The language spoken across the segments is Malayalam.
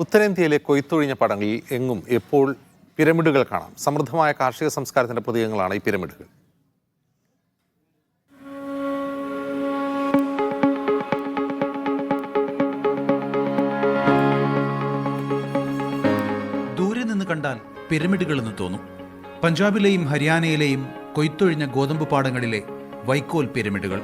ഉത്തരേന്ത്യയിലെ കൊയ്ത്തൊഴിഞ്ഞ പടങ്ങളിൽ എങ്ങും എപ്പോൾ പിരമിഡുകൾ കാണാം. സമൃദ്ധമായ കാർഷിക സംസ്കാരത്തിന്റെ പ്രതീകങ്ങളാണ് ഈ പിരമിഡുകൾ. ദൂരെ നിന്ന് കണ്ടാൽ പിരമിഡുകൾ എന്ന് തോന്നും. പഞ്ചാബിലെയും ഹരിയാനയിലെയും കൊയ്ത്തൊഴിഞ്ഞ ഗോതമ്പ് പാടങ്ങളിലെ വൈക്കോൽ പിരമിഡുകൾ.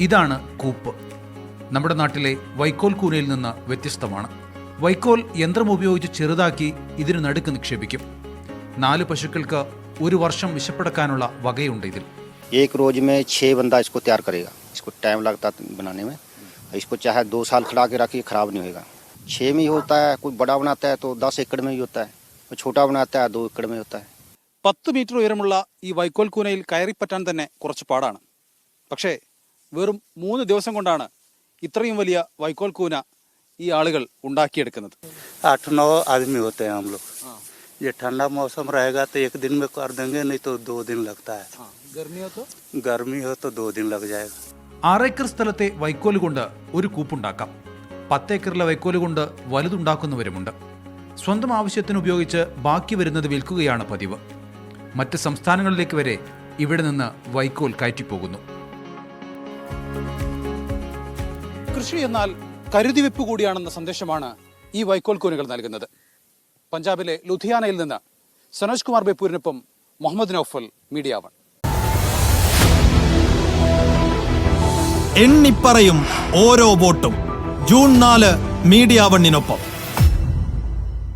ഇതാണ് കൂപ്പ്. നമ്മുടെ നാട്ടിലെ വൈക്കോൽ കൂനയിൽ നിന്ന് വ്യത്യസ്തമാണ്. വൈക്കോൽ യന്ത്രം ഉപയോഗിച്ച് ചെറുതാക്കി ഇതിന് നടുക്ക് നിക്ഷേപിക്കും. 4 പശുക്കൾക്ക് ഒരു വർഷം വിശപ്പടക്കാനുള്ള വകയുണ്ട് ഇതിൽ. एक रोज में 6 बंदा इसको तैयार करेगा. इसको टाइम लगता बनाने में. इसको चाहे 2 साल खड़ा के रखिए, खराब नहीं होगा. 6 में ही होता है. कोई बड़ा बनाता है तो 10 एकड़ में ही होता है. कोई छोटा बनाता है 2 एकड़ में होता है. 10 മീറ്റർ ഉയരമുള്ള ഈ വൈക്കോൽ കൂനയിൽ കയറിപ്പറ്റാൻ തന്നെ കുറച്ച് പാടാണ്. പക്ഷേ വെറും 3 ദിവസം കൊണ്ടാണ് ഇത്രയും വലിയ വൈക്കോൽ കൂന ഈ ആളുകൾ ഉണ്ടാക്കിയെടുക്കുന്നത്. 8-9 आदमी होते हैं हम लोग. ये ठंडा मौसम रहेगा तो 1 दिन में कर देंगे, नहीं तो 2 दिन लगता है. गर्मी हो तो 2 दिन लग जाएगा. 6 ഏക്കർ സ്ഥലത്തെ വൈക്കോല് കൊണ്ട് ഒരു കൂപ്പുണ്ടാക്കാം. 10 ഏക്കറിലെ വൈക്കോല് കൊണ്ട് വലുതുണ്ടാക്കുന്നവരുമുണ്ട്. സ്വന്തം ആവശ്യത്തിന് ഉപയോഗിച്ച് ബാക്കി വരുന്നത് വിൽക്കുകയാണ് പതിവ്. മറ്റ് സംസ്ഥാനങ്ങളിലേക്ക് വരെ ഇവിടെ നിന്ന് വൈക്കോൽ കയറ്റിപ്പോകുന്നു. കൃഷി എന്നാൽ കരുതിവെപ്പ് കൂടിയാണെന്ന സന്ദേശമാണ് ഈ വൈക്കോൽ കൂനുകൾ നൽകുന്നത്. പഞ്ചാബിലെ ലുധിയാനയിൽ നിന്ന് സനോജ് കുമാർ ബേപ്പൂരിനൊപ്പം മുഹമ്മദ് നൌഫൽ, മീഡിയ 1. എണ്ണിപ്പറയും ഓരോ വോട്ടും. June 4 media 1-നൊപ്പം.